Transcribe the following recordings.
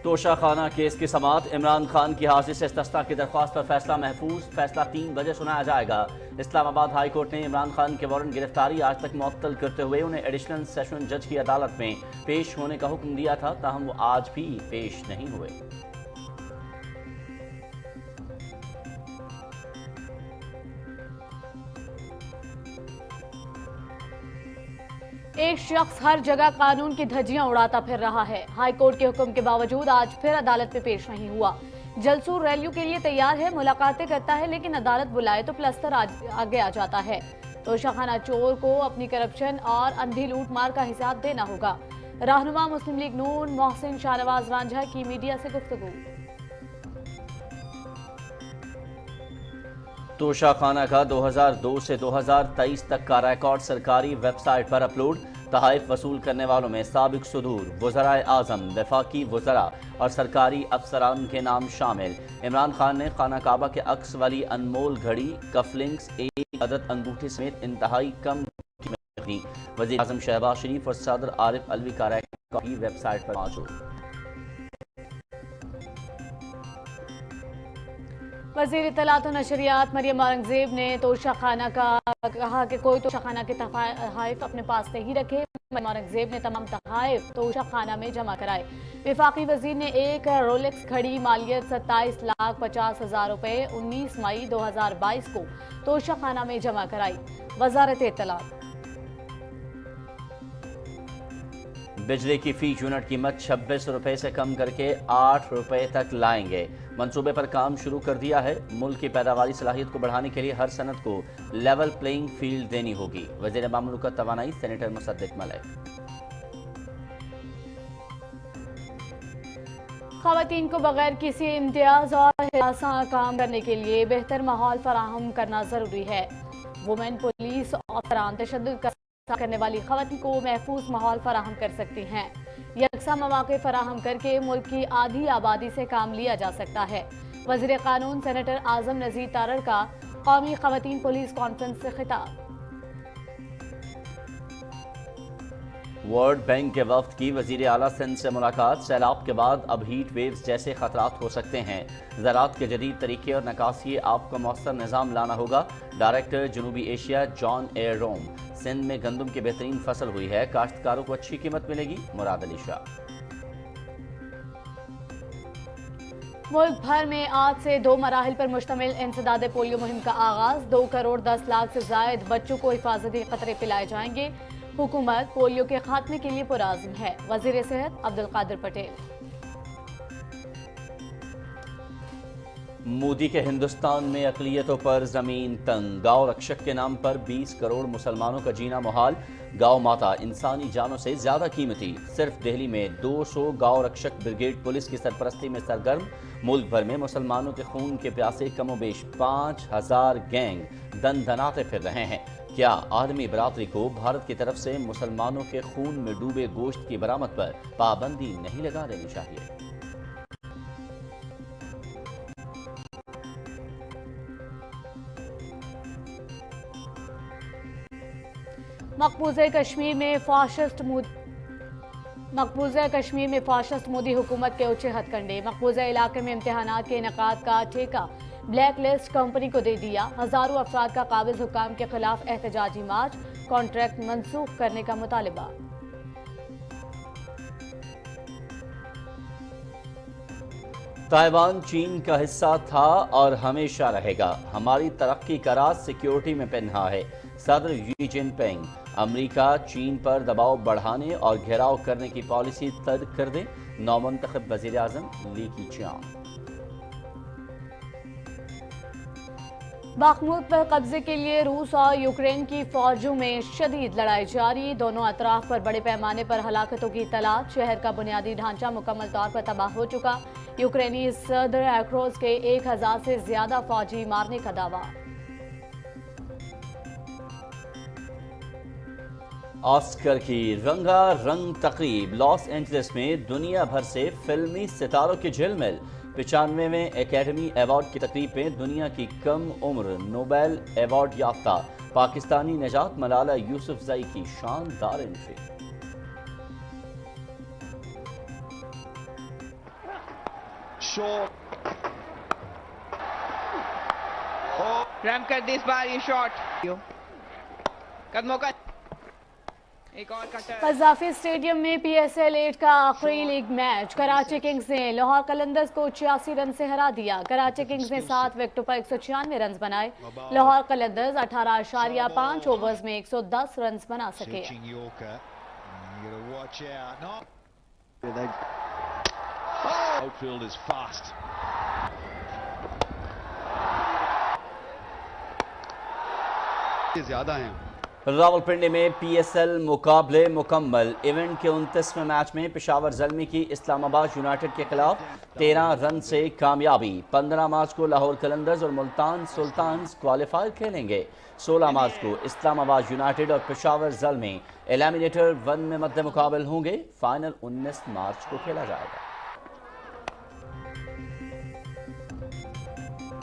توشہ خانہ کیس کی سماعت عمران خان کی حاضری سے استثناء کی درخواست پر فیصلہ محفوظ، فیصلہ 3 بجے سنایا جائے گا۔ اسلام آباد ہائی کورٹ نے عمران خان کے وارنٹ گرفتاری آج تک معطل کرتے ہوئے انہیں ایڈیشنل سیشن جج کی عدالت میں پیش ہونے کا حکم دیا تھا، تاہم وہ آج بھی پیش نہیں ہوئے۔ ایک شخص ہر جگہ قانون کی دھجیاں اڑاتا پھر رہا ہے۔ ہائی کورٹ کے حکم کے باوجود آج پھر عدالت میں پیش نہیں ہوا۔ جلسوں ریلیوں کے لیے تیار ہے، ملاقاتیں کرتا ہے، لیکن عدالت بلائے تو پلستر آگے آ جاتا ہے۔ توشہ خانہ چور کو اپنی کرپشن اور اندھی لوٹ مار کا حساب دینا ہوگا۔ رہنما مسلم لیگ نون محسن شاہنواز رانجھا کی میڈیا سے گفتگو۔ توشہ خانہ کا 2002 سے 2023 تک کا ریکارڈ سرکاری ویب سائٹ پر اپلوڈ۔ تحائف وصول کرنے والوں میں سابق صدور، وزرائے اعظم، وفاقی وزراء اور سرکاری افسران کے نام شامل۔ عمران خان نے خانہ کعبہ کے عکس والی انمول گھڑی، کف لنکس، ایک عدد انگوٹھی سمیت انتہائی کم قیمت دی۔ وزیر اعظم شہباز شریف اور صدر عارف علوی کا ریکارڈ بھی ویب سائٹ پر موجود۔ وزیر اطلاعات و نشریات مریم اورنگزیب نے توشہ خانہ کا کہا کہ کوئی توشہ خانہ کے تحائف اپنے پاس نہیں رکھے۔ مریم اورنگزیب نے تمام تحائف توشہ خانہ میں جمع کرائے۔ وفاقی وزیر نے ایک رولکس گھڑی مالیت 27,50,000 روپے 19 مئی 2022 کو توشہ خانہ میں جمع کرائی۔ وزارت اطلاعات بجلی کی فی یونٹ قیمت 26 روپے سے کم کر کے 8 روپے تک لائیں گے۔ منصوبے پر کام شروع کر دیا ہے۔ ملک کی پیداواری صلاحیت کو بڑھانے کے لیے ہر صنعت کو لیول پلینگ فیلڈ دینی ہوگی۔ وزیر مملکت توانائی سینیٹر مصدق ملک۔ خواتین کو بغیر کسی امتیاز اور ہراساں کام کرنے کے لیے بہتر ماحول فراہم کرنا ضروری ہے۔ وومن پولیس افسران تشدد کا کرنے والی خواتین کو محفوظ ماحول فراہم کر سکتی ہیں۔ یکساں مواقع فراہم کر کے ملک کی آدھی آبادی سے کام لیا جا سکتا ہے۔ وزیر قانون سینیٹر اعظم نذیر تارڑ کا قومی خواتین پولیس کانفرنس سے خطاب۔ ورلڈ بینک کے وفد کی وزیر اعلیٰ سندھ سے ملاقات۔ سیلاب کے بعد اب ہیٹ ویوز جیسے خطرات ہو سکتے ہیں۔ زراعت کے جدید طریقے اور نکاسی آب کا مؤثر نظام لانا ہوگا۔ ڈائریکٹر جنوبی ایشیا جان اے روم۔ سندھ میں گندم کی بہترین فصل ہوئی ہے، کاشتکاروں کو اچھی قیمت ملے گی، مراد علی شاہ۔ ملک بھر میں آج سے 2 مراحل پر مشتمل انسداد پولیو مہم کا آغاز۔ 2,10,00,000 سے زائد بچوں کو حفاظتی قطرے پلائے جائیں گے۔ حکومت پولیو کے خاتمے کے لیے پرعزم ہے۔ وزیر صحت عبدالقادر پٹیل۔ مودی کے ہندوستان میں اقلیتوں پر زمین تنگ، گاؤں رکشک کے نام پر 20 کروڑ مسلمانوں کا جینا محال۔ گاؤں ماتا انسانی جانوں سے زیادہ قیمتی۔ صرف دہلی میں 200 گاؤں رکشک بریگیڈ پولیس کی سرپرستی میں سرگرم۔ ملک بھر میں مسلمانوں کے خون کے پیاسے کم و بیش 5,000 گینگ دن دناتے پھر رہے ہیں۔ کیا عالمی برادری کو بھارت کی طرف سے مسلمانوں کے خون میں ڈوبے گوشت کی برآمد پر پابندی نہیں لگا دینی چاہیے؟ مقبوضہ کشمیر میں فاشسٹ مودی حکومت کے اونچے ہتھ کنڈے۔ مقبوضہ علاقے میں امتحانات کے انعقاد کا ٹھیکہ بلیک لسٹ کمپنی کو دے دیا۔ ہزاروں افراد کا قابض حکام کے خلاف احتجاجی مارچ، کانٹریکٹ منسوخ کرنے کا مطالبہ۔ تائیوان چین کا حصہ تھا اور ہمیشہ رہے گا۔ ہماری ترقی کا راز سیکیورٹی میں پنہا ہے۔ صدر شی جن پنگ۔ امریکہ چین پر دباؤ بڑھانے اور گھیراؤ کرنے کی پالیسی ترک کر دے، نومنتخب وزیر اعظم لی کیچیانگ۔ باخمود پر قبضے کے لیے روس اور یوکرین کی فوجوں میں شدید لڑائی جاری۔ دونوں اطراف پر بڑے پیمانے پر ہلاکتوں کی اطلاعات۔ شہر کا بنیادی ڈھانچہ مکمل طور پر تباہ ہو چکا۔ یوکرینی صدر ایکروس کے 1,000 سے زیادہ فوجی مارنے کا دعویٰ۔ آسکر کی رنگا رنگ تقریب لاس اینجلس میں دنیا بھر سے فلمی ستاروں کی جھلمل۔ 95ویں اکیڈمی ایوارڈ کی تقریب میں دنیا کی کم عمر نوبیل ایوارڈ یافتہ پاکستانی نژاد ملالہ یوسفزئی کی شاندار انٹری۔ short. रैम कर दी इस बार ये शॉट कदमों का एक और कटर। कज़ाफी स्टेडियम में PSL 8 का आखिरी लीग मैच कराची किंग्स ने लाहौर कलंदर्स को 86 रन से हरा दिया। कराची किंग्स ने 7 विकेटों पर 196 रन बनाए। लाहौर कलंदर्स 18.5 ओवर्स में 110 रन बना सके। Pitching Yorker. You gotta watch out. No. Outfield is fast. ज्यादा हैं। रावलपिंडी में PSL मुकाबले मुकम्मल। इवेंट के 29वें मैच में पेशावर ज़ल्मी की इस्लामाबाद यूनाइटेड के खिलाफ 13 रन से कामयाबी। 15 मार्च को लाहौर कलंदर्स और मुल्तान सुल्तान्स क्वालिफायर खेलेंगे। 16 मार्च को इस्लामाबाद यूनाइटेड और पेशावर ज़ल्मी एलिमिनेटर 1 में मद्दे मुकाबल होंगे। फाइनल 19 मार्च को खेला जाएगा।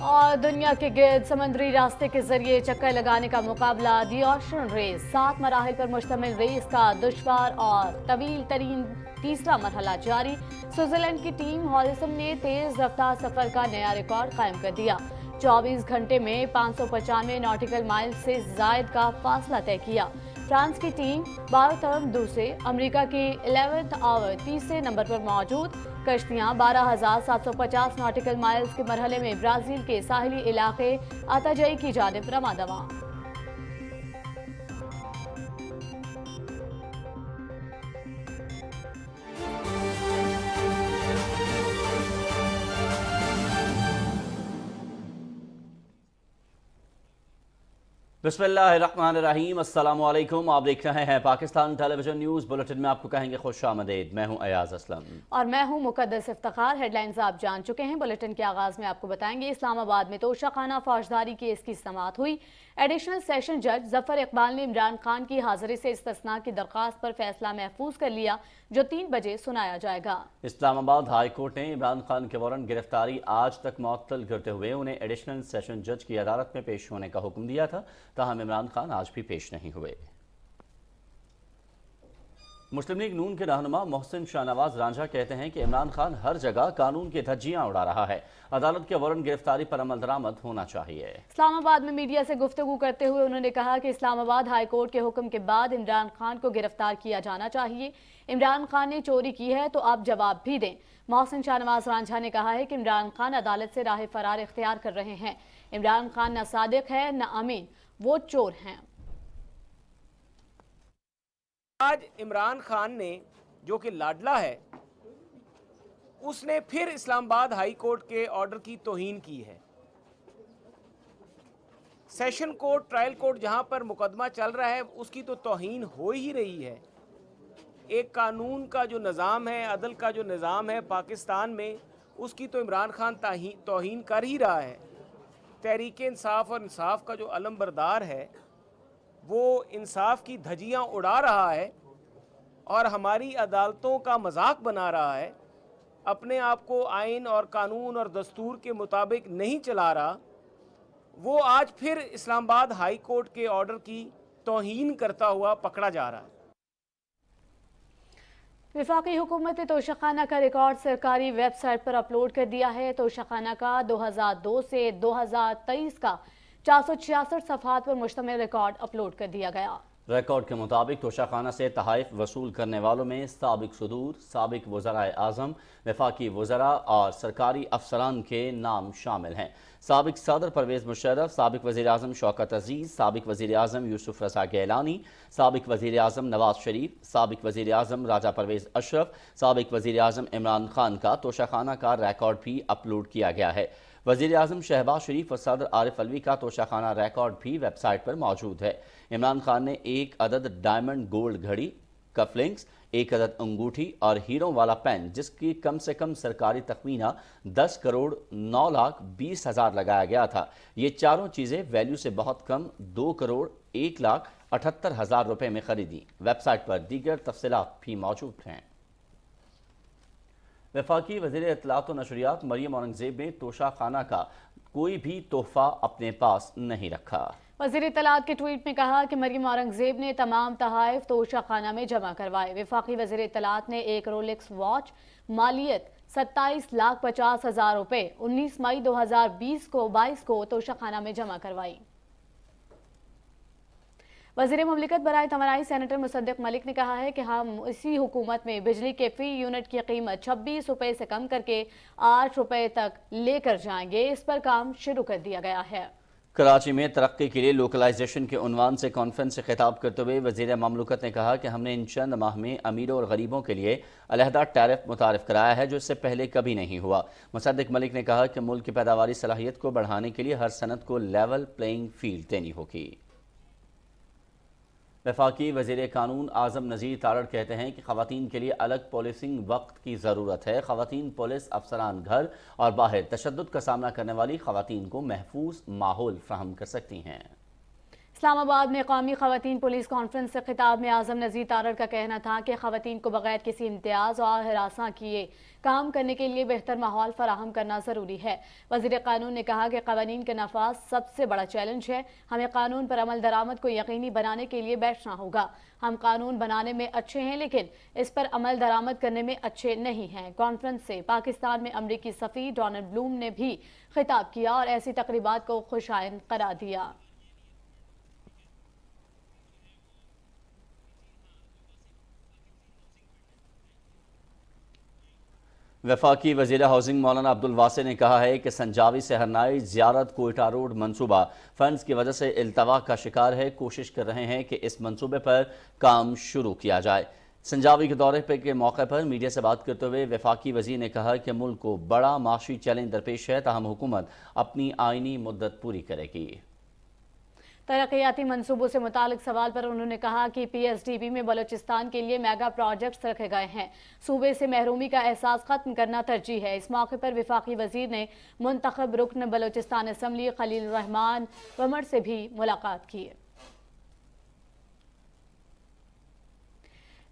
और दुनिया के गिर्द समुद्री रास्ते के जरिए चक्कर लगाने का मुकाबला दी ओशन रेस। 7 मराहिल पर मुश्तमिल रेस का दुश्वार और तवील तरीन तीसरा मरहला जारी। स्विट्जरलैंड की टीम हॉलिसन ने तेज रफ्तार सफर का नया रिकॉर्ड कायम कर दिया। 24 घंटे में 595 नॉटिकल माइल से जायद का फासला तय किया। फ्रांस की टीम बारतम दूसरे, अमेरिका की 11th आवर तीसरे नंबर पर मौजूद। कश्तियां 12,750 नॉटिकल माइल्स के मरहले में ब्राजील के साहिली इलाके अताजई की जानिब रवादवा। बिस्मिल्लाहिर्रहमानिर्रहीम, अस्सलामु अलैकुम। आप देख रहे हैं पाकिस्तान टेलीविजन न्यूज़ बुलेटिन में आपको कहेंगे खुश आमदीद। मैं हूं अयाज असलम और मैं हूं मुकद्दस इफ्तिखार। हेडलाइंस आप जान चुके हैं। बुलेटिन के आगाज में आपको बताएंगे इस्लामाबाद में तोशाखाना फौजदारी केस की समाअत हुई। एडिशनल सेशन जज जफर इकबाल ने इमरान खान की हाजिरी से इस्तिस्ना की दरख्वास्त पर फैसला महफूज कर लिया, जो 3 बजे सुनाया जाएगा। इस्लामाबाद हाई कोर्ट ने इमरान खान के वारंट गिरफ्तारी आज तक मुअत्तल करते हुए उन्हें एडिशनल सेशन जज की अदालत में पेश होने का हुक्म दिया था। ताहम इमरान खान आज भी पेश नहीं हुए। मुस्लिम लीग नून के रहनुमा मोहसिन शाहनवाज रांझा कहते हैं कि इमरान खान हर जगह कानून की धज्जियां उड़ा रहा है। अदालत के वारंट गिरफ्तारी पर अमल दरामद होना चाहिए। इस्लामाबाद में मीडिया से गुफ्तगू करते हुए उन्होंने कहा कि इस्लामाबाद हाई कोर्ट के हुक्म के बाद इमरान खान को गिरफ्तार किया जाना चाहिए। इमरान खान ने चोरी की है तो आप जवाब भी दें। मोहसिन शाहनवाज रांझा ने कहा है कि इमरान खान अदालत से राह फरार इख्तियार कर रहे हैं। इमरान खान न सादिक है न अमीन, वो चोर हैं। आज इमरान खान ने, जो कि लाडला है, उसने फिर इस्लामाबाद हाई कोर्ट के ऑर्डर की तौहीन की है। सेशन कोर्ट, ट्रायल कोर्ट जहां पर मुकदमा चल रहा है, उसकी तो तौहीन हो ही रही है। एक कानून का जो निज़ाम है, अदल का जो निज़ाम है पाकिस्तान में, उसकी तो इमरान खान तौहीन कर ही रहा है। तहरीक इंसाफ और इंसाफ का जो अलमबरदार है, वो इंसाफ की धज्जियां उड़ा रहा है और हमारी अदालतों का मजाक बना रहा है। अपने आप को आइन और कानून और दस्तूर के मुताबिक नहीं चला रहा। वो आज फिर इस्लामाबाद हाई कोर्ट के ऑर्डर की तौहीन करता हुआ पकड़ा जा रहा है। वफाकी हुकूमत ने तोशाखाना का रिकॉर्ड सरकारी वेबसाइट पर अपलोड कर दिया है। तोशाखाना का 2002 से 2023 का 466 सफ़हात पर मुश्तमिल रिकॉर्ड अपलोड कर दिया गया। रिकॉर्ड के मुताबिक तोशाखाना से तहाइफ वसूल करने वालों में साबिक सदूर, साबिक वज़राए आज़म, वफाकी वज़रा और सरकारी अफसरान के नाम शामिल हैं। साबिक सदर परवेज़ मुशर्रफ, साबिक वज़ीर आज़म शौकत अज़ीज़, साबिक वज़ीर आज़म यूसुफ रज़ा गैलानी, साबिक वज़ीर आज़म नवाज शरीफ, साबिक वज़ीर आज़म राजा परवेज़ अशरफ, साबिक वज़ीर आज़म इमरान खान का तोशाखाना का रिकॉर्ड भी अपलोड किया गया है। वज़ीर आज़म शहबाज शरीफ और सदर आरिफ अलवी का तोशाखाना रिकॉर्ड भी वेबसाइट पर मौजूद है। इमरान खान ने 1 अदद डायमंड गोल्ड घड़ी, कफलिंग्स, 1 अदद अंगूठी और हीरों वाला पेन, जिसकी कम से कम सरकारी तखमीना 10 करोड़ 9 लाख 20 हज़ार लगाया गया था। ये चारों चीज़ें वैल्यू से बहुत कम 2 करोड़ 1 लाख 78 हज़ार रुपये में खरीदी। वेबसाइट पर दीगर तफसीलात भी मौजूद हैं। वफाकी वज़ीर इत्तलात व नशरियात मरियम औरंगज़ेब ने तोशाखाना का कोई भी तोहफा अपने पास नहीं रखा। वज़ीर इत्तलात के ट्वीट में कहा कि मरियम औरंगजेब ने तमाम तहाइफ तोशाखाना में जमा करवाए। वफाकी वज़ीर इत्तलात ने एक रोलेक्स वॉच मालियत 27,50,000 रुपए 19 मई 2022 को तोशाखाना में जमा करवाई। वज़ीर मुमलिकत बराए तवानाई सेनेटर मुसद्दिक मलिक ने कहा है कि हम इसी हुकूमत में बिजली के फी यूनिट की कीमत 26 रुपए से कम करके 8 रुपए तक लेकर जाएंगे। इस पर काम शुरू कर दिया गया है। कराची में तरक्की के लिए लोकलाइजेशन के उन्वान से कॉन्फ्रेंस से खिताब करते हुए वज़ीर ममलकत ने कहा कि हमने इन चंद माह में अमीरों और गरीबों के लिए अलहदा टैरिफ मुतारिफ कराया है जो इससे पहले कभी नहीं हुआ। मुसद्दिक मलिक ने कहा कि मुल्क की पैदावारी सलाहियत को बढ़ाने के लिए हर सनत को लेवल प्लेइंग फील्ड देनी होगी। वफाकी वज़ीर कानून आज़म नज़ीर तारड़ कहते हैं कि ख़वातीन के लिए अलग पॉलिसिंग वक्त की ज़रूरत है। ख़वातीन पुलिस अफसरान घर और बाहर तशद्दुद का सामना करने वाली ख़वातीन को महफूज माहौल फ्राहम कर सकती हैं। इस्लामाबाद में कौमी ख़वातीन पुलिस कॉन्फ्रेंस से खिताब में आज़म नज़ीर तारड़ का कहना था कि ख़वातीन को बगैर किसी इम्तियाज़ और हिरासा किए काम करने के लिए बेहतर माहौल फराहम करना ज़रूरी है। वज़ीर कानून ने कहा कि क़वानीन के नफाज सबसे बड़ा चैलेंज है। हमें कानून पर अमल दरामद को यकीनी बनाने के लिए बैठना होगा। हम कानून बनाने में अच्छे हैं लेकिन इस पर अमल दरामद करने में अच्छे नहीं हैं। कॉन्फ्रेंस से पाकिस्तान में अमरीकी सफ़ीर डोनाल्ड ब्लूम ने भी खिताब किया और ऐसी तकरीबात को खुशाइन करार दिया। वफाकी वज़ीर हाउसिंग मौलाना अब्दुल वासे ने कहा है कि संजावी से हरनाई ज़ियारत कोयटा रोड मंसूबा फंड्स की वजह से इल्तवा का शिकार है। कोशिश कर रहे हैं कि इस मंसूबे पर काम शुरू किया जाए। संजावी के दौरे पर के मौके पर मीडिया से बात करते हुए वफाकी वज़ीर ने कहा कि मुल्क को बड़ा माशी चैलेंज दरपेश है, ताहम हुकूमत अपनी आइनी मुद्दत पूरी करेगी। तरक्याती मंसूबों से मुतालिक सवाल पर उन्होंने कहा कि PSDB में बलोचिस्तान के लिए मेगा प्रोजेक्ट्स रखे गए हैं। सूबे से महरूमी का एहसास खत्म करना तरजीह है। इस मौके पर वफाकी वजीर ने मुंतखब रुकन बलोचिस्तान असम्बली खलील रहमान वमर से भी मुलाकात की।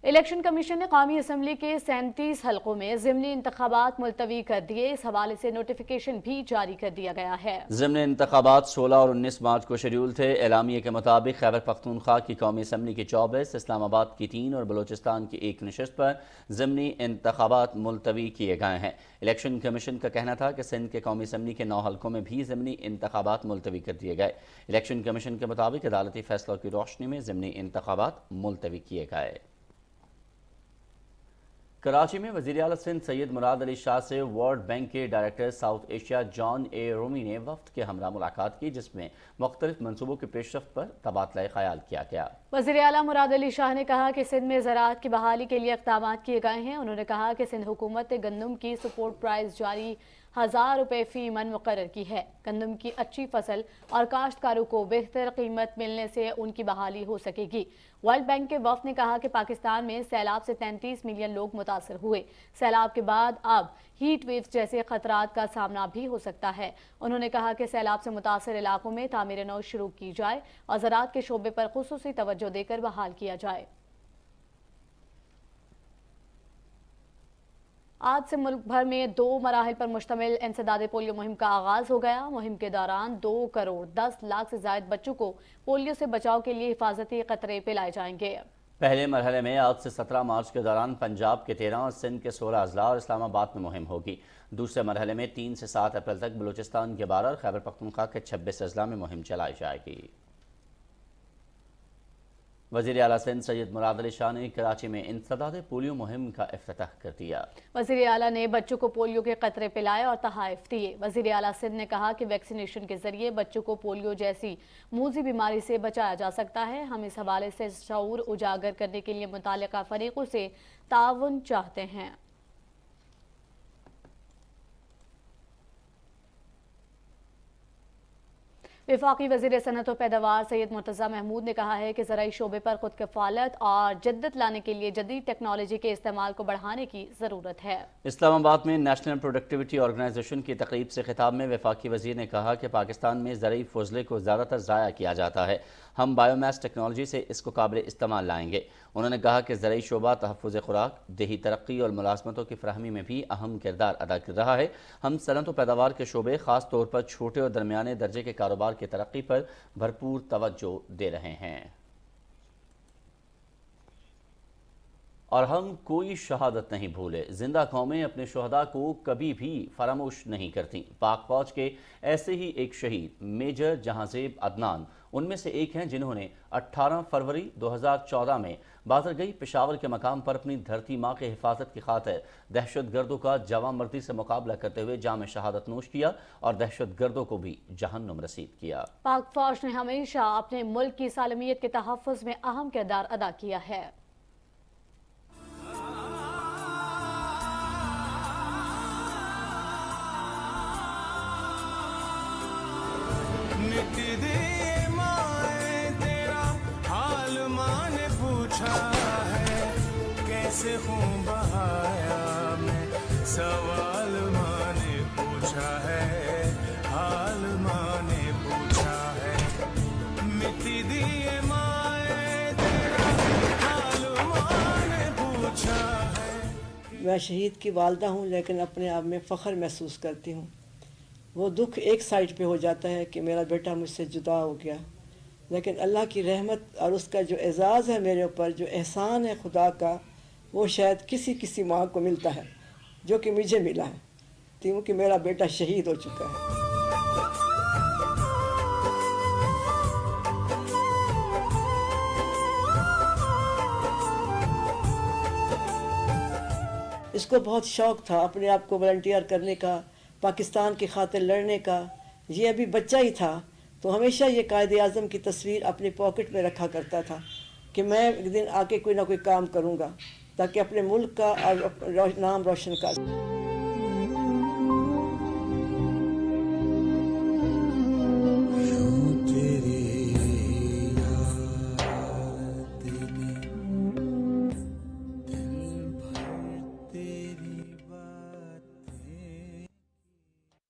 इलेक्शन कमीशन ने कौमी असम्बली के 37 हलकों में ज़िमनी इंतखाबात मुलतवी कर दिए। इस हवाले से नोटिफिकेशन भी जारी कर दिया गया है। ज़िमनी इंतखाबात 16 और 19 मार्च को शेड्यूल थे। एलामिया के मुताबिक खैबर पख्तूनख्वा की कौमी असम्बली की 24, इस्लामाबाद की 3 और बलोचिस्तान की 1 नशस्त पर ज़िमनी इंतखाबात मुलतवी किए गए हैं। इलेक्शन कमीशन का कहना था कि सिंध के कौमी असम्बली के 9 हलकों में भी ज़िमनी इंतखाबात मुलतवी कर दिए गए। इलेक्शन कमीशन के मुताबिक अदालती फैसलों की रोशनी में ज़िमनी इंतखाबात मुलतवी किए गए। कराची में वज़ीर आला सिंध सैयद मुराद अली शाह से वर्ल्ड बैंक के डायरेक्टर साउथ एशिया जॉन ए रोमी ने वफ्द के हमरा मुलाकात की, जिसमें मुख्तलिफ मनसूबों के पेशरफ्त पर तबादला ख्याल किया गया। वज़ीर आला मुराद अली शाह ने कहा कि सिंध में ज़राअत की बहाली के लिए इक़दाम किए गए हैं। उन्होंने कहा कि सिंध हुकूमत ने गंदम की सपोर्ट प्राइस जारी 1000 रुपये फ़ी मन मुकर्रर की है। गंदम की अच्छी फसल और काश्तकारों को बेहतर कीमत मिलने से उनकी बहाली हो सकेगी। वर्ल्ड बैंक के वफ़द ने कहा कि पाकिस्तान में सैलाब से 33 मिलियन लोग मुतासर हुए। सैलाब के बाद अब हीट वेव्स जैसे खतरात का सामना भी हो सकता है। उन्होंने कहा कि सैलाब से मुतासर इलाकों में तामीर नौ शुरू की जाए और ज़राअत के शोबे पर खुसूसी तवज्जो देकर बहाल किया जाए। आज से मुल्क भर में 2 मराहिल पर मुश्तमिल इंसदाद पोलियो मुहिम का आगाज हो गया। मुहिम के दौरान 2 करोड़ 10 लाख से ज्यादा बच्चों को पोलियो से बचाव के लिए हिफाजती कतरे पिलाए जाएंगे। पहले मरहले में आज से 17 मार्च के दौरान पंजाब के 13 और सिंध के 16 अजला और इस्लामाबाद में मुहिम होगी। दूसरे मरहले में 3 से 7 अप्रैल तक बलूचिस्तान के 12 और खैबर पख्तूनख्वा के 26 अजला में मुहिम चलाई जाएगी। वज़ीर आला सिंध सैयद मुराद अली शाह ने कराची में इंसदाद पोलियो मुहिम का इफ्तिताह कर दिया। वज़ीर आला ने बच्चों को पोलियो के कतरे पिलाए और तहाइफ दिए। वज़ीर आला सिंध ने कहा कि वैक्सीनेशन के जरिए बच्चों को पोलियो जैसी मूजी बीमारी से बचाया जा सकता है। हम इस हवाले से शऊर उजागर करने के लिए मुताल्लिका फरीकों से ताउन चाहते हैं। वफाकी वज़ीर सनअत व पैदावार सैयद मुर्तज़ा महमूद ने कहा है कि ज़राई शोबे पर खुद कफ़ालत और जद्दत लाने के लिए जदीद टेक्नोलॉजी के इस्तेमाल को बढ़ाने की ज़रूरत है। इस्लामाबाद में नेशनल प्रोडक्टिविटी ऑर्गेनाइजेशन की तकरीब से खिताब में वफाकी वज़ीर ने कहा कि पाकिस्तान में ज़राई फजले को ज़्यादातर ज़ाया किया जाता है। ہم بایو میس ٹیکنالوجی سے اس کو قابل استعمال لائیں گے۔ انہوں نے کہا کہ زرعی شعبہ تحفظ خوراک، دیہی ترقی اور ملازمتوں کی فراہمی میں بھی اہم کردار ادا کر رہا ہے۔ ہم صنعت و پیداوار کے شعبے، خاص طور پر چھوٹے اور درمیانے درجے کے کاروبار کی ترقی پر بھرپور توجہ دے رہے ہیں۔ اور ہم کوئی شہادت نہیں بھولے، زندہ قومیں اپنے شہداء کو کبھی بھی فراموش نہیں کرتی۔ پاک فوج کے ایسے ہی ایک شہید میجر جہانزیب عدنان ان میں سے ایک ہیں، جنہوں نے 18 فروری 2014 میں بازرگئی پشاور کے مقام پر اپنی دھرتی ماں کے حفاظت کی خاطر دہشت گردوں کا جواں مردی سے مقابلہ کرتے ہوئے جام شہادت نوش کیا اور دہشت گردوں کو بھی جہنم رسید کیا۔ پاک فوج نے ہمیشہ اپنے ملک کی سالمیت کے تحفظ میں اہم کردار ادا کیا ہے۔ کیسے خون بہایا میں، سوال ماں نے پوچھا ہے، حال ماں نے پوچھا ہے، مٹی دیے مائیں تیرا حال ماں نے پوچھا ہے۔ میں شہید کی والدہ ہوں، لیکن اپنے آپ میں فخر محسوس کرتی ہوں۔ وہ دکھ ایک سائڈ پہ ہو جاتا ہے کہ میرا بیٹا مجھ سے جدا ہو گیا، لیکن اللہ کی رحمت اور اس کا جو اعزاز ہے میرے اوپر، جو احسان ہے خدا کا، وہ شاید کسی ماں کو ملتا ہے جو کہ مجھے ملا ہے، کیونکہ میرا بیٹا شہید ہو چکا ہے۔ اس کو بہت شوق تھا اپنے آپ کو والنٹیئر کرنے کا، پاکستان کی خاطر لڑنے کا۔ یہ ابھی بچہ ہی تھا تو ہمیشہ یہ قائد اعظم کی تصویر اپنی پاکٹ میں رکھا کرتا تھا کہ میں ایک دن آ کے کوئی نہ کوئی کام کروں گا تاکہ اپنے ملک کا اور نام روشن کر۔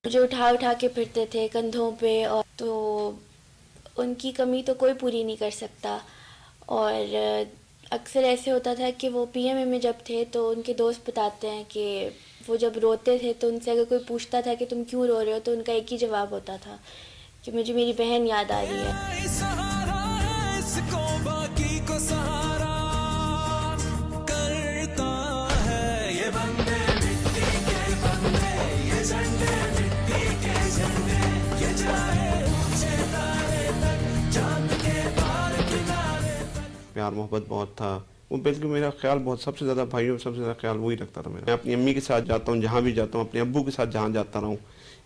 جو اٹھا کے پھرتے تھے کندھوں پہ، اور تو ان کی کمی تو کوئی پوری نہیں کر سکتا۔ اور اکثر ایسے ہوتا تھا کہ وہ پی ایم اے میں جب تھے تو ان کے دوست بتاتے ہیں کہ وہ جب روتے تھے تو ان سے اگر کوئی پوچھتا تھا کہ تم کیوں رو رہے ہو تو ان کا ایک ہی جواب ہوتا تھا کہ مجھے میری بہن یاد آ رہی ہے۔ پیار محبت بہت تھا، وہ بلکہ میرا خیال بہت سب سے زیادہ بھائیوں سب سے زیادہ خیال وہی رکھتا تھا۔ میں اپنی امی کے ساتھ جاتا ہوں جہاں بھی جاتا ہوں، اپنے ابو کے ساتھ جہاں جاتا رہا ہوں،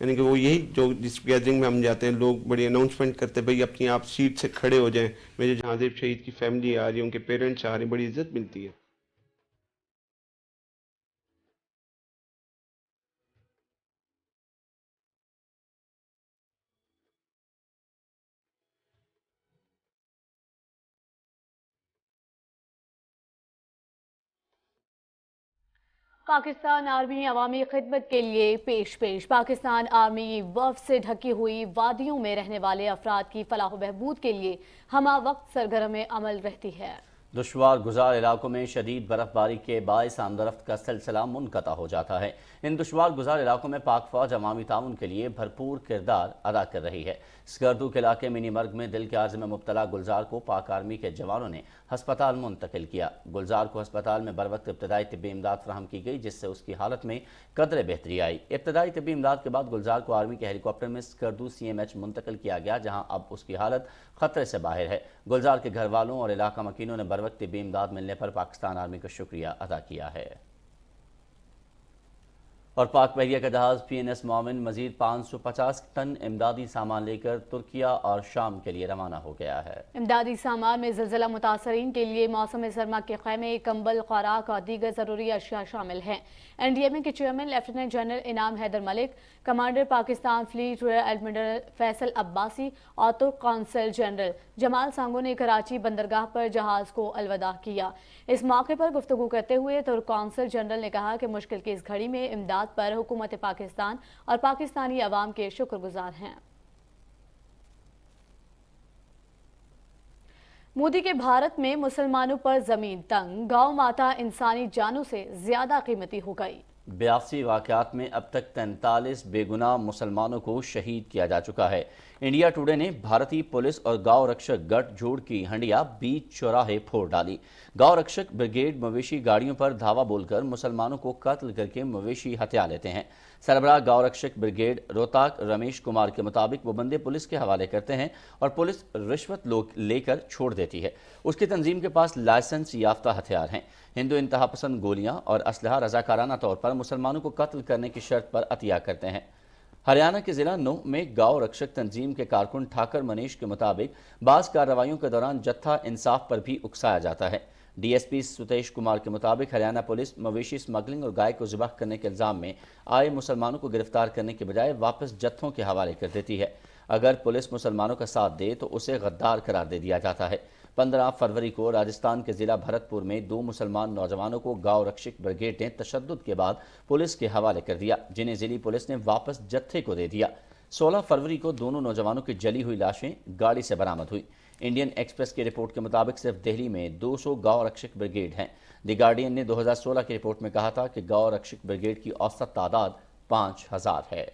یعنی کہ وہ یہی جو جس گیدرنگ میں ہم جاتے ہیں لوگ بڑی اناؤنسمنٹ کرتے ہیں بھائی اپنی آپ سیٹ سے کھڑے ہو جائیں، میرے جہانزیب شہید کی فیملی آ رہی ہے، ان کے پیرنٹس آ رہے ہیں، بڑی عزت ملتی ہے۔ پاکستان آرمی عوامی خدمت کے لیے پیش پاکستان آرمی وفد سے ڈھکی ہوئی وادیوں میں رہنے والے افراد کی فلاح و بہبود کے لیے ہمہ وقت سرگرم عمل رہتی ہے۔ دشوار گزار علاقوں میں شدید برف باری کے باعث آمدرفت کا سلسلہ منقطع ہو جاتا ہے۔ ان دشوار گزار علاقوں میں پاک فوج عوامی تعاون کے لیے بھرپور کردار ادا کر رہی ہے۔ سکردو کے علاقے منی مرگ میں دل کے عارضے میں مبتلا گلزار کو پاک آرمی کے جوانوں نے ہسپتال منتقل کیا۔ گلزار کو ہسپتال میں بروقت ابتدائی طبی امداد فراہم کی گئی، جس سے اس کی حالت میں قدرے بہتری آئی۔ ابتدائی طبی امداد کے بعد گلزار کو آرمی کے ہیلی کاپٹر میں سکردو CMH منتقل کیا گیا، جہاں اب اس کی حالت خطرے سے باہر ہے۔ گلزار کے گھر والوں اور علاقہ مکینوں نے بروقت طبی امداد ملنے پر پاکستان آرمی کا شکریہ ادا کیا ہے۔ اور پاک بحریہ کا جہاز PNS معاون مزید 550 ٹن امدادی سامان لے کر ترکیہ اور شام کے لیے روانہ ہو گیا ہے۔ امدادی سامان میں زلزلہ متاثرین کے لیے موسم سرما کے خیمے، کمبل، خوراک اور دیگر ضروری اشیاء شامل ہیں۔ NDMA کے chairman lieutenant general Inam Haider Malik, commander Pakistan fleet rear admiral Faisal Abbasi اور ترک قونصل جنرل جمال سانگو نے کراچی بندرگاہ پر جہاز کو الوداع کیا۔ اس موقع پر گفتگو کرتے ہوئے ترک قونصل جنرل نے کہا کہ مشکل کی اس گھڑی میں امداد پر حکومت پاکستان اور پاکستانی عوام کے شکر گزار ہیں۔ मोदी के भारत में मुसलमानों पर जमीन तंग, गांव माता इंसानी जानों से ज्यादा कीमती हो गई। 82 वाक़यात में अब तक 43 बेगुनाह मुसलमानों को शहीद किया जा चुका है। इंडिया टुडे ने भारतीय पुलिस और गांव रक्षक गठजोड़ की हंडिया बीच चौराहे फोड़ डाली। गांव रक्षक ब्रिगेड मवेशी गाड़ियों पर धावा बोलकर मुसलमानों को कत्ल करके मवेशी हत्या लेते हैं। सरबराह गांव रक्षक ब्रिगेड रोहताक रमेश कुमार के मुताबिक वो बंदे पुलिस के हवाले करते हैं और पुलिस रिश्वत लेकर छोड़ देती है। उसकी तंजीम के पास लाइसेंस याफ्ता हथियार हैं। हिंदू इंतहा पसंद गोलियां और असलहा रजाकाराना तौर पर मुसलमानों को कत्ल करने की शर्त पर अतिया करते हैं। हरियाणा के जिला नूह में गांव रक्षक तंजीम के कारकुन ठाकर मनीष के मुताबिक बाज़ कार्रवाइयों के दौरान जत्था इंसाफ पर भी उकसाया जाता है। डीएसपी सुतेश कुमार के मुताबिक हरियाणा पुलिस मवेशी स्मगलिंग और गाय को ज़िबह करने के इल्ज़ाम में आए मुसलमानों को गिरफ्तार करने के बजाय वापस जत्थों के हवाले कर देती है। अगर पुलिस मुसलमानों का साथ दे तो उसे गद्दार करार दे दिया जाता है। 15 फरवरी को राजस्थान के जिला भरतपुर में 2 मुसलमान नौजवानों को गांव रक्षक ब्रिगेड ने तशद्दुद के बाद पुलिस के हवाले कर दिया, जिन्हें जिली पुलिस ने वापस जत्थे को दे दिया। 16 फरवरी को दोनों नौजवानों की जली हुई लाशें गाड़ी से बरामद हुई। इंडियन एक्सप्रेस की रिपोर्ट के मुताबिक सिर्फ दिल्ली में 200 गांव रक्षक ब्रिगेड हैं। द गार्डियन ने 2016 की रिपोर्ट में कहा था कि गांव रक्षक ब्रिगेड की औसत तादाद 5000 है।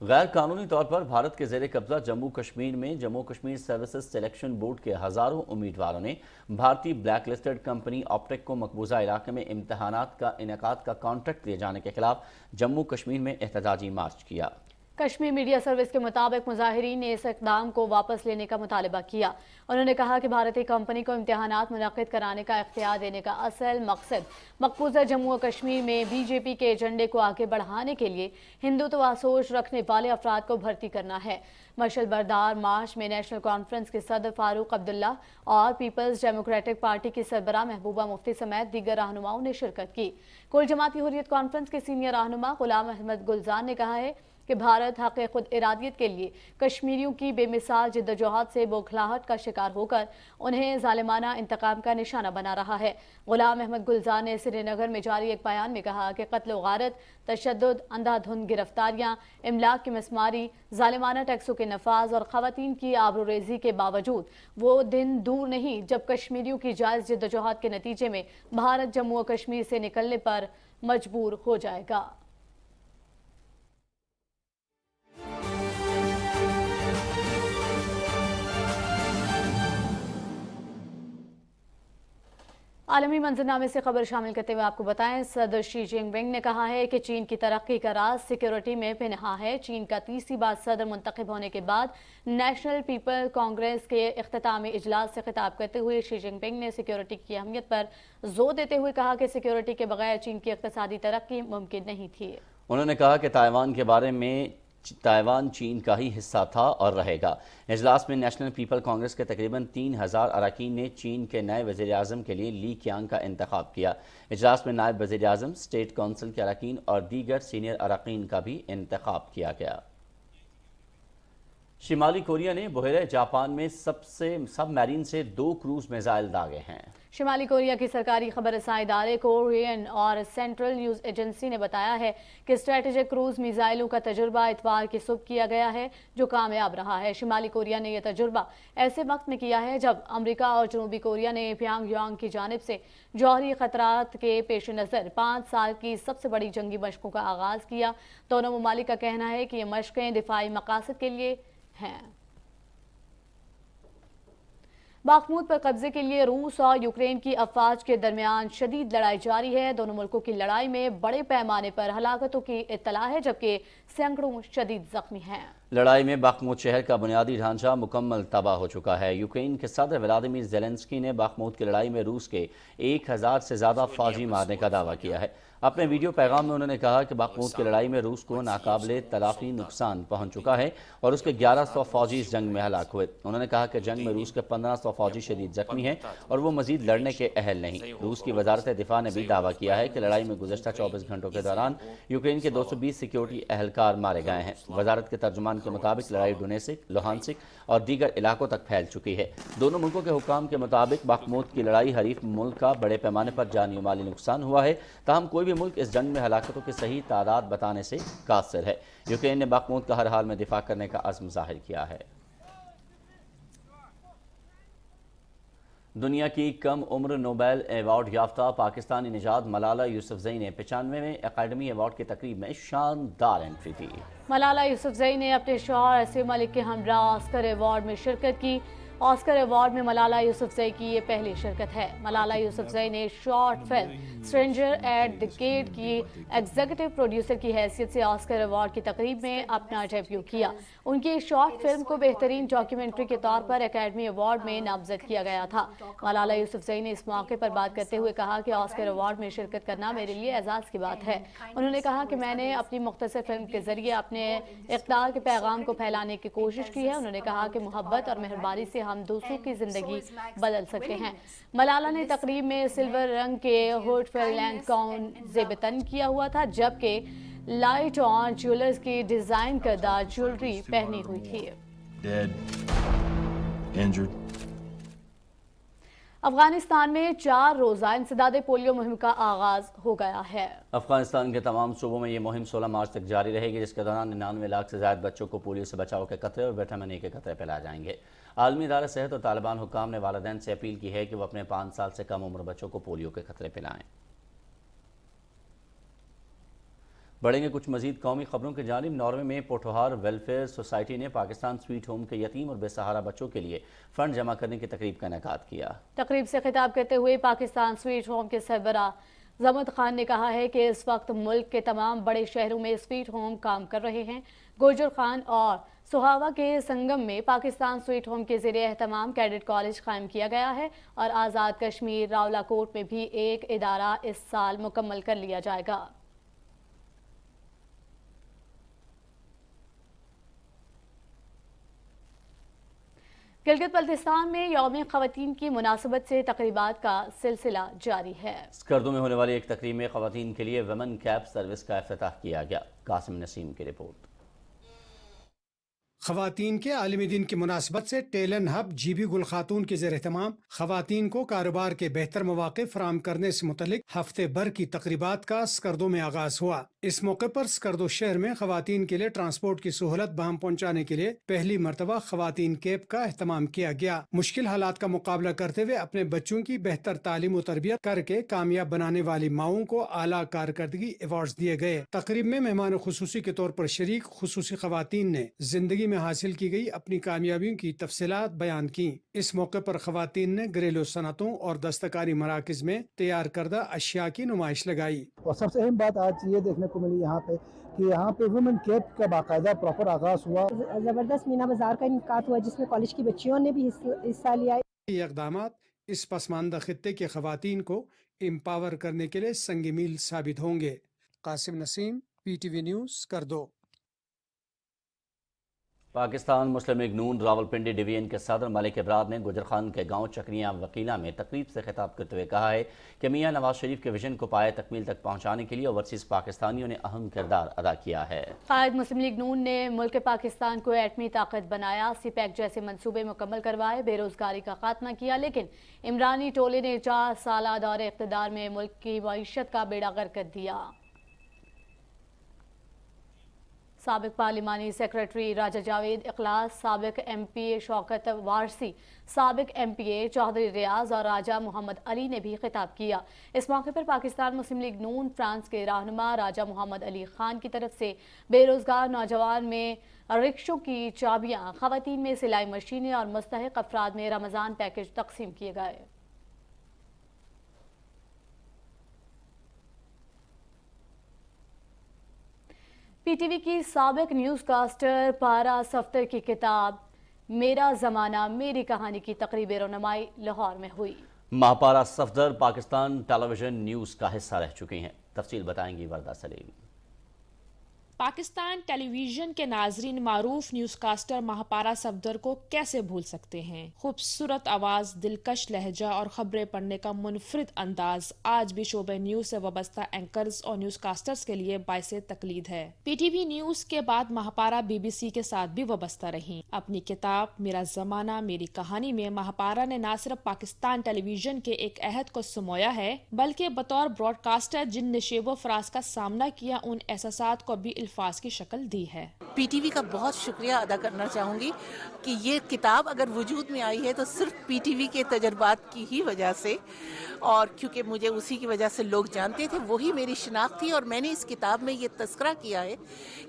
गैर कानूनी तौर पर भारत के ज़ेरे कब्जा जम्मू कश्मीर में Jammu Kashmir services selection board के हज़ारों उम्मीदवारों ने भारतीय ब्लैक लिस्टेड कंपनी ऑप्टेक को मकबूजा इलाके में इम्तहानात का इनेकाद का कॉन्ट्रैक्ट दिए जाने के खिलाफ जम्मू कश्मीर में एहतजाजी मार्च किया। कश्मीर मीडिया सर्विस के मुताबिक मुजाहिरीन ने इस इक़दाम को वापस लेने का मुतालबा किया। उन्होंने कहा कि भारतीय कंपनी को इम्तिहानात मुनक़्क़िद कराने का इख्तियार देने का असल मकसद मकबूजा जम्मू और कश्मीर में बीजेपी के एजेंडे को आगे बढ़ाने के लिए हिंदुत्व सोच रखने वाले अफराद को भर्ती करना है। मशल बरदार मार्च में नेशनल कॉन्फ्रेंस के सदर फारूक अब्दुल्ला और पीपल्स डेमोक्रेटिक पार्टी की सरबराह महबूबा मुफ्ती समेत दीगर रहनुमाओं ने शिरकत की। कुल जमाती हुर्रियत कॉन्फ्रेंस के सीनियर रहनुमा गुलाम अहमद गुलजार ने कहा है कि भारत हक़ खुद इरादियत के लिए कश्मीरियों की बेमिसाल जिद्दोजहद से बौखलाहट का शिकार होकर उन्हें जालिमाना इंतकाम का निशाना बना रहा है। गुलाम अहमद गुलजार ने श्रीनगर में जारी एक बयान में कहा कि कत्ल व गारत, तशद्दुद, अंधाधुंध गिरफ्तारियां, इमलाक की मसमारी, जालिमाना टैक्सों के नफाज और ख़वातीन की आबरूरेज़ी के बावजूद वो दिन दूर नहीं जब कश्मीरियों की जायज़ जिद्दोजहद के नतीजे में भारत जम्मू और कश्मीर से निकलने पर मजबूर हो जाएगा। आलमी मंजरनामे से खबर शामिल करते हुए आपको बताएं, सदर शी जिनपिंग ने कहा है कि चीन की तरक्की का राज सिक्योरिटी में पिनहा है। चीन का तीसरी बार सदर मुंतखब होने के बाद नेशनल पीपल कांग्रेस के इख्तितामी इजलास से खिताब करते हुए शी जिनपिंग ने सिक्योरिटी की अहमियत पर जोर देते हुए कहा कि सिक्योरिटी के बगैर चीन की इक़्तिसादी तरक्की मुमकिन नहीं थी। उन्होंने कहा कि ताइवान के बारे में ताइवान चीन का ही हिस्सा था और रहेगा। इजलास में नेशनल पीपल कांग्रेस के तकरीबन 3000 अरकान ने चीन के नए वज़ीर आज़म के लिए ली क्यांग का इंतखाब किया। इजलास में नायब वज़ीर आज़म, स्टेट काउंसिल के अरकान और दीगर सीनियर अरकान का भी इंतखाब किया गया। शिमाली कोरिया ने बहरे जापान में सबमरीन से 2 क्रूज मिसाइल दागे हैं। शिमाली कोरिया की सरकारी खबर रसाई इदारे कोरियन और सेंट्रल न्यूज़ एजेंसी ने बताया है कि स्ट्रेटेजिक क्रूज मिसाइलों का तजुर्बा इतवार की सुबह किया गया है, जो कामयाब रहा है। शिमाली कोरिया ने यह तजुर्बा ऐसे वक्त में किया है जब अमेरिका और जनूबी कोरिया ने प्योंगयांग की जानिब से जौहरी खतरात के पेश नज़र 5 साल की सबसे बड़ी जंगी मशकों का आगाज़ किया। दोनों ममालिक का कहना है कि ये मशकें दिफाई मकासद के लिए हैं। बाखमूद पर कब्जे के लिए रूस और यूक्रेन की अफवाज के दरमियान शदीद लड़ाई जारी है। दोनों मुल्कों की लड़ाई में बड़े पैमाने पर हलाकतों की इत्तला है, जबकि सैकड़ों शदीद जख्मी हैं। लड़ाई में बाखमूद शहर का बुनियादी ढांचा मुकम्मल तबाह हो चुका है। यूक्रेन के सदर व्लादिमीर ज़ेलेंस्की ने बाखमूद की लड़ाई में रूस के 1000 से ज़्यादा फौजी मारने का दावा किया है। अपने वीडियो पैगाम में उन्होंने कहा कि बाखमूद की लड़ाई में रूस को नाकाबिले तलाफी नुकसान पहुंच चुका है और उसके 1100 फौजी इस जंग में हलाक हुए। उन्होंने कहा कि जंग में रूस के 1500 फौजी शदीद जख्मी हैं और वो मजीद लड़ने के अहल नहीं। रूस की वजारत दिफा ने भी दावा किया है कि लड़ाई में गुज़श्ता 24 घंटों के दौरान यूक्रेन के 220 सिक्योरिटी एहलकार मारे गए हैं। वजारत के तर्जुमान के मुताबिक लड़ाई डोनेसिक, लोहानसिक और दीगर इलाकों तक फैल चुकी है। दोनों मुल्कों के हुकाम के मुताबिक बाखमूद की लड़ाई हरीफ मुल्क का बड़े पैमाने पर जानी और माली नुकसान हुआ है, ताहम कोई भी मुल्क इस जंग में हलाकतों की सही तादाद बताने से कासिर है। यूक्रेन ने बाखमूद का हर हाल में दिफा करने का अज़्म जाहिर किया है। دنیا کی کم عمر نوبیل ایوارڈ یافتہ پاکستانی نژاد ملالہ یوسفزئی نے 95ویں اکیڈمی ایوارڈ کی تقریب میں شاندار انٹری دی۔ ملالہ یوسفزئی نے اپنے شوہر اسیم ملک کے ہمراہ آسکر ایوارڈ میں شرکت کی۔ آسکر ایوارڈ میں ملالہ یوسفزئی کی یہ پہلی شرکت ہے۔ ملالہ یوسفزئی نے short film Stranger at the Gate کی ایگزیکٹو پروڈیوسر کی حیثیت سے آسکر ایوارڈ کی تقریب میں اپنا ڈیبیو کیا۔ ان کی شارٹ فلم کو بہترین ڈاکیومنٹری کے طور پر اکیڈمی ایوارڈ میں نامزد کیا گیا تھا۔ ملالہ یوسفزئی نے اس موقع پر بات کرتے ہوئے کہا کہ آسکر ایوارڈ میں شرکت کرنا میرے لیے اعزاز کی بات ہے۔ انہوں نے کہا کہ میں نے اپنی مختصر فلم کے ذریعے اپنے اقدار کے پیغام کو پھیلانے کی کوشش کی ہے۔ انہوں نے کہا کہ محبت اور مہربانی سے ہم دوسروں کی زندگی بدل سکتے ہیں۔ ملالہ نے تقریب میں سلور رنگ کے ہوڈ فیرلینڈ گاؤن زیب تن کیا ہوا تھا، جبکہ لائٹ آن جیولرز کی ڈیزائن کردہ جیولری پہنی ہوئی تھی۔ افغانستان میں 4 روزہ انسداد پولیو مہم کا آغاز ہو گیا ہے۔ افغانستان کے تمام صوبوں میں یہ مہم 16 مارچ تک جاری رہے گی، جس کے دوران 99 لاکھ سے زائد بچوں کو پولیو سے بچاؤ کے قطرے اور وٹامن اے کے قطرے پلائے جائیں گے۔ عالمی ادارہ صحت اور طالبان حکام نے والدین سے اپیل کی ہے کہ وہ اپنے 5 سال سے کم عمر بچوں کو پولیو کے قطرے پلائیں۔ بڑھیں گے کچھ مزید قومی خبروں کی جانب۔ ناروے میں پوٹھوہار ویلفیئر سوسائٹی نے پاکستان سویٹ ہوم کے یتیم اور بے سہارا بچوں کے لیے فنڈ جمع کرنے کی تقریب کا انعقاد کیا۔ تقریب سے خطاب کرتے ہوئے پاکستان سویٹ ہوم کے سربراہ زمد خان نے کہا ہے کہ اس وقت ملک کے تمام بڑے شہروں میں سویٹ ہوم کام کر رہے ہیں۔ گوجر خان اور سہاوا کے سنگم میں پاکستان سویٹ ہوم کے زیر اہتمام کیڈٹ کالج قائم کیا گیا ہے اور آزاد کشمیر راولا کوٹ میں بھی ایک ادارہ اس سال مکمل کر لیا جائے گا۔ گلگت بلتستان میں یوم خواتین کی مناسبت سے تقریبات کا سلسلہ جاری ہے۔ اسکردو میں ہونے والی ایک تقریب میں خواتین کے لیے ویمن کیب سروس کا افتتاح کیا گیا۔ قاسم نسیم کی رپورٹ۔ خواتین کے عالمی دن کی مناسبت سے ٹیلن ہب جی بی گل خاتون کے زیر اہتمام خواتین کو کاروبار کے بہتر مواقع فراہم کرنے سے متعلق ہفتے بھر کی تقریبات کا اسکردو میں آغاز ہوا۔ اس موقع پر اسکردو شہر میں خواتین کے لیے ٹرانسپورٹ کی سہولت بہم پہنچانے کے لیے پہلی مرتبہ خواتین کیب کا اہتمام کیا گیا۔ مشکل حالات کا مقابلہ کرتے ہوئے اپنے بچوں کی بہتر تعلیم و تربیت کر کے کامیاب بنانے والی ماؤں کو اعلیٰ کارکردگی ایوارڈز دیے گئے۔ تقریب میں مہمان خصوصی کے طور پر شریک خصوصی خواتین نے زندگی میں حاصل کی گئی اپنی کامیابیوں کی تفصیلات بیان کی۔ اس موقع پر خواتین نے گھریلو صنعتوں اور دستکاری مراکز میں تیار کردہ اشیاء کی نمائش لگائی۔ اور سب سے اہم بات آج یہ دیکھنے کو ملی یہاں پہ کہ یہاں پہ وومن کیب کا باقاعدہ پراپر آغاز ہوا۔ زبردست مینا بازار کا انعقاد ہوا جس میں کالج کی بچیوں نے بھی حصہ لیا۔ یہ اقدامات اس پسماندہ خطے کے خواتین کو امپاور کرنے کے لیے سنگ میل ثابت ہوں گے۔ Qasim Naseem, P T V news, Skardu. Pakistan Muslim League نون راولپنڈی ڈویژن کے صدر ملک ابرار نے گجر خان کے گاؤں چکریاں وکیلہ میں تقریب سے خطاب کرتے ہوئے کہا ہے کہ میاں نواز شریف کے ویژن کو پائے تکمیل تک پہنچانے کے لیے اوورسیز پاکستانیوں نے اہم کردار ادا کیا ہے۔ قائد مسلم لیگ نون نے ملک پاکستان کو ایٹمی طاقت بنایا، سی پیک جیسے منصوبے مکمل کروائے، بے روزگاری کا خاتمہ کیا، لیکن عمرانی ٹولے نے 4 سالہ دور اقتدار میں ملک کی معیشت کا بیڑا غرق کر دیا۔ سابق پارلیمانی سیکرٹری راجہ جاوید اخلاص، سابق ایم پی اے شوکت وارسی، سابق ایم پی اے چودھری ریاض اور راجہ محمد علی نے بھی خطاب کیا۔ اس موقع پر پاکستان مسلم لیگ نون فرانس کے رہنما راجہ محمد علی خان کی طرف سے بے روزگار نوجوان میں رکشوں کی چابیاں، خواتین میں سلائی مشینیں اور مستحق افراد میں رمضان پیکج تقسیم کیے گئے۔ پی ٹی وی کی سابق نیوز کاسٹر پارا صفدر کی کتاب میرا زمانہ میری کہانی کی تقریب رونمائی لاہور میں ہوئی۔ ماپارا صفدر پاکستان ٹیلی ویژن نیوز کا حصہ رہ چکی ہیں۔ تفصیل بتائیں گی وردہ سلیم۔ پاکستان ٹیلی ویژن کے ناظرین معروف نیوز کاسٹر مہاپارا صفدر کو کیسے بھول سکتے ہیں؟ خوبصورت آواز، دلکش لہجہ اور خبریں پڑھنے کا منفرد انداز آج بھی شعبہ نیوز سے وابستہ اینکرز اور نیوز کاسٹرز کے لیے باعث تقلید ہے۔ پی ٹی وی نیوز کے بعد مہاپارا بی بی سی کے ساتھ بھی وابستہ رہیں۔ اپنی کتاب میرا زمانہ میری کہانی میں مہاپارا نے نہ صرف پاکستان ٹیلی ویژن کے ایک عہد کو سمویا ہے، بلکہ بطور براڈ کاسٹر جن نشیب و فراز کا سامنا کیا ان احساسات کو بھی अल्फाज की शक्ल दी है। PTV का बहुत शुक्रिया अदा करना चाहूँगी कि ये किताब अगर वजूद में आई है तो सिर्फ PTV के तजर्बात की ही वजह से, और क्योंकि मुझे उसी की वजह से लोग जानते थे, वही मेरी शिनाख्त थी। और मैंने इस किताब में ये तस्करा किया है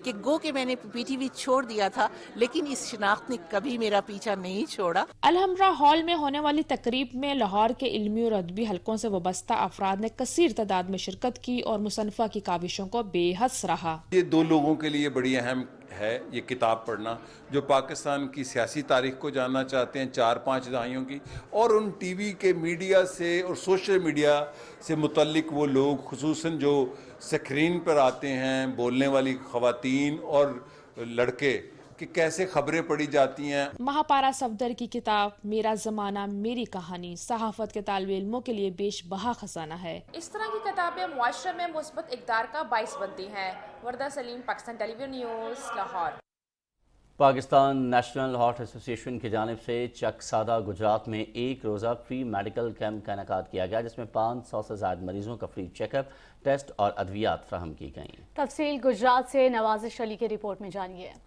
कि गो के मैंने PTV छोड़ दिया था, लेकिन इस शिनाख्त ने कभी मेरा पीछा नहीं छोड़ा। अलहमरा हॉल में होने वाली तकरीब में लाहौर के इल्मी और अदबी हलकों से वाबस्ता अफराद ने कसीर तादाद में शिरकत की और मुसन्निफा की काविशों को बेहद सराहा। ये दो लोगों के लिए बड़ी अहम है ये किताब पढ़ना, जो पाकिस्तान की सियासी तारीख को जानना चाहते हैं 4-5 दहाइयों की, और उन टीवी के मीडिया से और सोशल मीडिया से मुतल्लिक वो लोग खुसूसन जो स्क्रीन पर आते हैं, बोलने वाली ख़वातीन और लड़के, कि कैसे खबरें पढ़ी जाती हैं। महापारा सफदर की किताब मेरा ज़माना मेरी कहानी सहाफ़त के तालिब इल्मों के लिए बेशबहा खजाना है। इस तरह की किताबें मुआशरे में मुस्बत इक़दार का बाइस बनती हैं। Warda Saleem, Pakistan television news, Lahore. Pakistan national heart association की जानिब से चक सादा गुजरात में एक रोज़ा फ्री मेडिकल कैंप का इनेकाद किया गया, जिसमें 500 से ज़्यादा मरीजों का फ्री चेकअप, टेस्ट और अद्वियात फराहम की गईं। तफसील गुजरात से नवाजिश अली की रिपोर्ट में जानिए।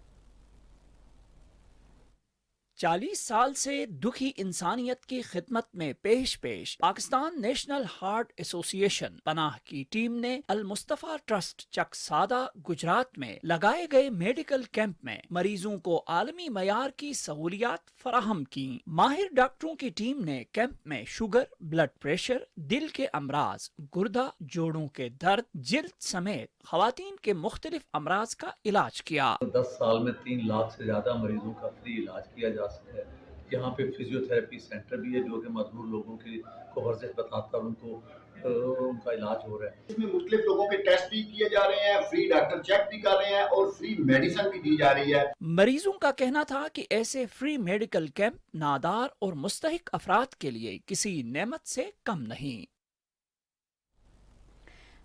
40 साल से दुखी इंसानियत की खिदमत में पेश पाकिस्तान नेशनल हार्ट एसोसिएशन पनाह की टीम ने अल मुस्तफा ट्रस्ट चक सादा गुजरात में लगाए गए मेडिकल कैंप में मरीजों को आलमी मयार की सहूलियात फराहम की। माहिर डॉक्टरों की टीम ने कैंप में शुगर, ब्लड प्रेशर, दिल के अमराज, गुर्दा, जोड़ों के दर्द, जिल्द समेत खवातीन के मुख्तलिफ अमराज का इलाज किया। 10 साल में 3 लाख से ज्यादा मरीजों का फ्री इलाज किया जा सकता है। यहाँ पे फिजियोथेरेपी सेंटर भी है जो कि मजबूर लोगों को वर्जिश बताकर उनका इलाज हो रहा है। इसमें मुख्तलिफ लोगों के टेस्ट भी किए जा रहे हैं, फ्री डॉक्टर चेक भी कर रहे हैं और फ्री मेडिसिन भी दी जा रही है। मरीजों का कहना था कि ऐसे फ्री मेडिकल कैंप नादार और मुस्तहिक अफराद के लिए किसी नेमत से कम नहीं।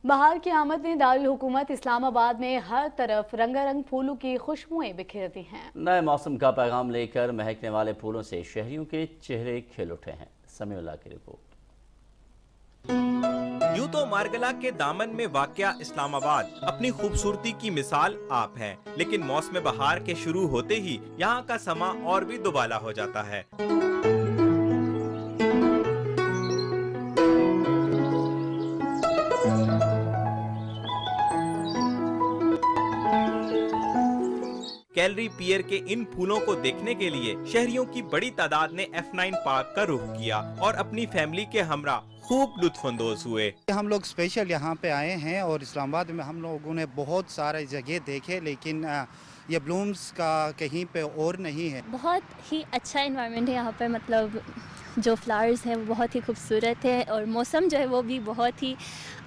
बहार की आमद ने दारुल हुकूमत इस्लामाबाद में हर तरफ रंगारंग फूलों की खुशबुएं बिखेर दी हैं। नए मौसम का पैगाम लेकर महकने वाले फूलों से शहरियों के चेहरे खिल उठे हैं। समीउल्लाह की रिपोर्ट। यूं तो मारगला के दामन में वाक़या इस्लामाबाद अपनी खूबसूरती की मिसाल आप है, लेकिन मौसम बहार के शुरू होते ही यहाँ का समा और भी दुबाला हो जाता है। कैलरी पियर के इन फूलों को देखने के लिए शहरियों की बड़ी तादाद ने F9 पार्क का रुख किया और अपनी फैमिली के हमरा खूब लुत्फानंदोज हुए। हम लोग स्पेशल यहाँ पे आए हैं और इस्लामाबाद में हम लोगों ने बहुत सारे जगह देखे, लेकिन ये ब्लूम्स का कहीं पे और नहीं है। बहुत ही अच्छा एनवायरनमेंट है यहाँ पे, मतलब जो फ्लावर्स हैं वो बहुत ही खूबसूरत है और मौसम जो है वो भी बहुत ही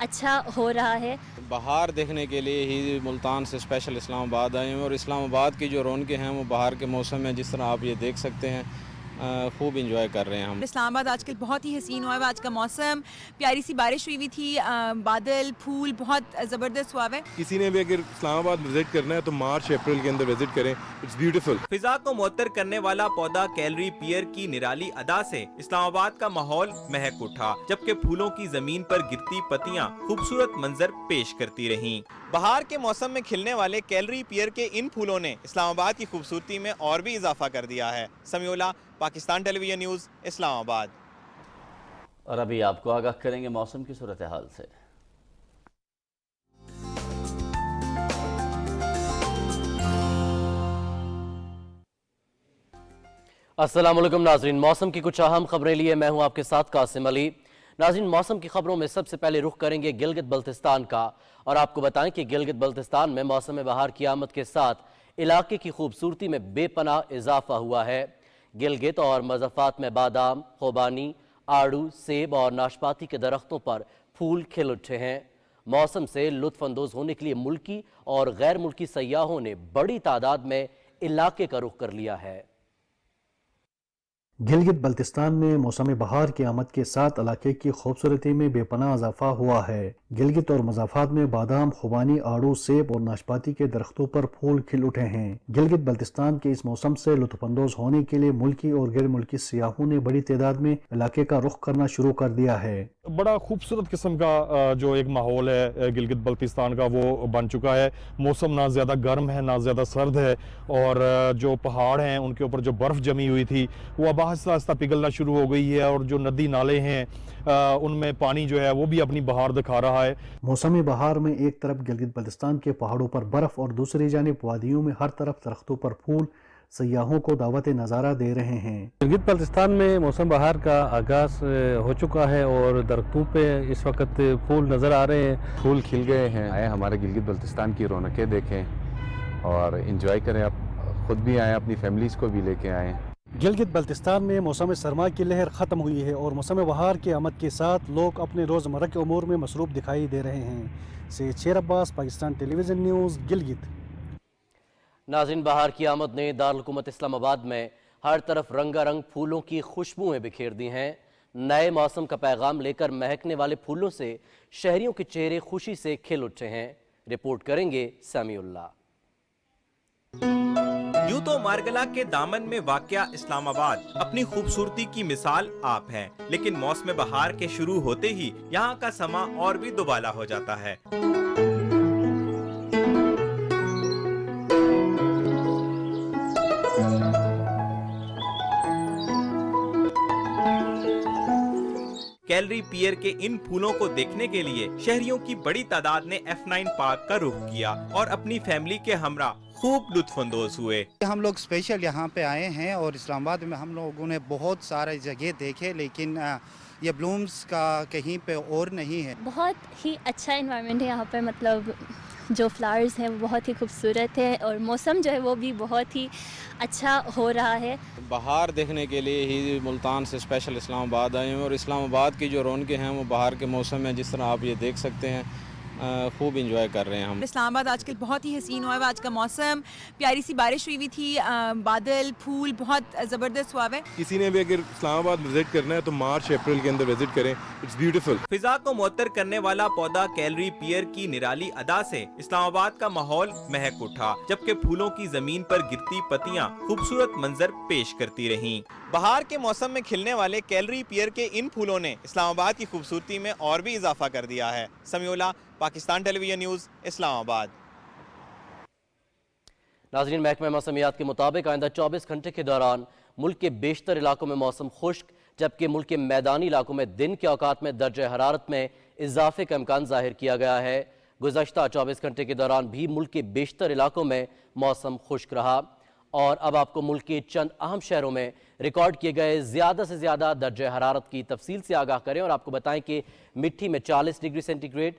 अच्छा हो रहा है। बहार देखने के लिए ही मुल्तान से स्पेशल इस्लामाबाद आए हैं और इस्लामाबाद की जो रौनकें हैं वो बहार के मौसम में जिस तरह आप ये देख सकते हैं खूब इंजॉय कर रहे हैं हम। इस्लामाबाद आजकल बहुत ही हसीन हुआ है, आज का मौसम, प्यारी सी बारिश हुई थी, बादल, फूल बहुत ज़बरदस्त हुआ है। किसी ने भी अगर इस्लामाबाद विजिट करना है तो मार्च अप्रैल के अंदर विजिट करें, इट्स ब्यूटीफुल। फिजा को मुअत्तर करने वाला पौधा कैलरी पियर की निराली अदा से इस्लामाबाद का माहौल महक उठा, जबकि फूलों की जमीन पर गिरती पत्तियां खूबसूरत मंजर पेश करती रहीं। बहार के मौसम में खिलने वाले कैलरी पियर के इन फूलों ने इस्लामाबाद की खूबसूरती में और भी इजाफा कर दिया है। Samiullah, Pakistan television news, Islamabad. और अभी आपको आगाह करेंगे मौसम की सूरत हाल से। अस्सलाम वालेकुम नाज़रीन, मौसम की कुछ अहम खबरें लिए मैं हूं आपके साथ कासिम अली। नाज़रीन, मौसम की खबरों में सबसे पहले रुख करेंगे गिलगित बल्तिस्तान का और आपको बताएं कि गिलगित बल्तिस्तान में मौसम बहार की आमद के साथ इलाके की खूबसूरती में बेपनाह इजाफा हुआ है। गिलगित और मज़फ़ात में बादाम, खुबानी, आड़ू, सेब और नाशपाती के दरख्तों पर फूल खिल उठे हैं। मौसम से लुत्फ़अंदोज़ होने के लिए मुल्की और गैर मुल्की सयाहों ने बड़ी तादाद में इलाके का रुख कर लिया है। गिलगित बल्तिस्तान में मौसम बहार की आमद के साथ इलाके की खूबसूरती में बेपनाह इजाफा हुआ है। गिलगित और मुज़ाफ़ात में बादाम, खुबानी, आड़ू, सेब और नाशपाती के दरख्तों पर फूल खिल उठे हैं। गिलगित बल्तिस्तान के इस मौसम से लुत्फ़अंदोज़ होने के लिए मुल्की और गैर मुल्की सियाहों ने बड़ी तादाद में इलाके का रुख करना शुरू कर दिया है। बड़ा खूबसूरत किस्म का जो एक माहौल है गिलगित बल्तिस्तान का वो बन चुका है। मौसम ना ज़्यादा गर्म है ना ज़्यादा सर्द है, और जो पहाड़ हैं उनके ऊपर जो बर्फ़ जमी हुई थी वो अब आहिस्ता आहिस्ता पिघलना शुरू हो गई है, और जो नदी नाले हैं उनमें पानी जो है वो भी अपनी बहार दिखा रहा है। मौसमी बहार में एक तरफ गिलगित बल्तिस्तान के पहाड़ों पर बर्फ़ और दूसरी जानिब वादियों में हर तरफ दरख्तों पर फूल सयाहों को दावत नज़ारा दे रहे हैं। गिलगित बल्तिस्तान में मौसम बहार का आगाज़ हो चुका है और दरख्तों पे इस वक्त फूल नज़र आ रहे हैं, फूल खिल गए हैं। आए हमारे गिलगित बल्तिस्तान की रौनकें देखें और इंजॉय करें। आप खुद भी आएँ, अपनी फैमिलीज़ को भी लेके आएँ। गिलगित बल्तिस्तान में मौसम सरमा की लहर ख़त्म हुई है और मौसम बहार के आमद के साथ लोग अपने रोज़मर्रा के उमूर में मसरूफ़ दिखाई दे रहे हैं। सैयद शेर अब्बास, पाकिस्तान टेलीविज़न न्यूज़, गिलगित। नाज़रीन, बहार की आमद ने दारुल हुकूमत इस्लामाबाद में हर तरफ रंगारंग फूलों की खुशबुएं बिखेर दी हैं। नए मौसम का पैगाम लेकर महकने वाले फूलों से शहरियों के चेहरे खुशी से खिल उठे हैं। रिपोर्ट करेंगे समीउल्लाह। यूं तो मारगला के दामन में वाक़या इस्लामाबाद अपनी खूबसूरती की मिसाल आप है, लेकिन मौसम बहार के शुरू होते ही यहाँ का समा और भी दुबाला हो जाता है। कैलरी पियर के इन फूलों को देखने के लिए शहरियों की बड़ी तादाद ने F9 पार्क का रुख किया और अपनी फैमिली के हमरा खूब लुत्फानंदोज हुए। हम लोग स्पेशल यहाँ पे आए हैं और इस्लामाबाद में हम लोगों ने बहुत सारे जगह देखे, लेकिन ये ब्लूम्स का कहीं पे और नहीं है। बहुत ही अच्छा एनवायरनमेंट है यहाँ पे, मतलब जो फ्लावर्स हैं वो बहुत ही खूबसूरत है और मौसम जो है वो भी बहुत ही अच्छा हो रहा है। बहार देखने के लिए ही मुल्तान से स्पेशल इस्लामाबाद आए हैं और इस्लामाबाद की जो रौनकें हैं वो बहार के मौसम में जिस तरह आप ये देख सकते हैं खूब इंजॉय कर रहे हैं हम। इस्लामाबाद आजकल बहुत ही हसीन हुआ है। आज का मौसम, प्यारी सी बारिश हुई थी, बादल, फूल बहुत ज़बरदस्त हुआ है। किसी ने भी अगर इस्लामाबाद विजिट करना है तो मार्च अप्रैल के अंदर विजिट करें, इट्स ब्यूटीफुल। फिजा को मुअत्तर करने वाला पौधा कैलरी पियर की निराली अदा से इस्लामाबाद का माहौल महक उठा, जबकि फूलों की जमीन पर गिरती पत्तियां खूबसूरत मंजर पेश करती रहीं। बहार के मौसम में खिलने वाले कैलरी पियर के इन फूलों ने इस्लामाबाद की खूबसूरती में और भी इजाफा कर दिया है। Samiullah, Pakistan television news, Islamabad. नाज़रीन, महकमा मौसमियात के मुताबिक आइंदा 24 घंटे के दौरान मुल्क के बेशतर इलाकों में मौसम खुश्क, जबकि मुल्क के मैदानी इलाकों में दिन के औकात में दर्जा हरारत में इजाफे का इम्कान जाहिर किया गया है। गुज़श्ता 24 घंटे के दौरान भी मुल्क के बेशतर इलाकों में मौसम खुश्क रहा। और अब आपको मुल्क के चंद अहम शहरों में रिकॉर्ड किए गए ज़्यादा से ज़्यादा दर्जा हरारत की तफसील से आगाह करें और आपको बताएं कि मिट्टी में 40 डिग्री सेंटीग्रेड,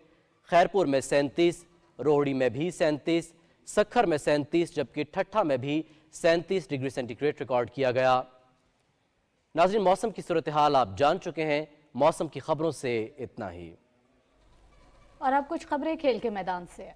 खैरपुर में 37, रोहड़ी में भी 37, सखर में 37, जबकि ठट्ठा में भी 37 डिग्री सेंटीग्रेड रिकॉर्ड किया गया। नाज़रीन, मौसम की सूरत हाल आप जान चुके हैं। मौसम की खबरों से इतना ही। और अब कुछ खबरें खेल के मैदान से।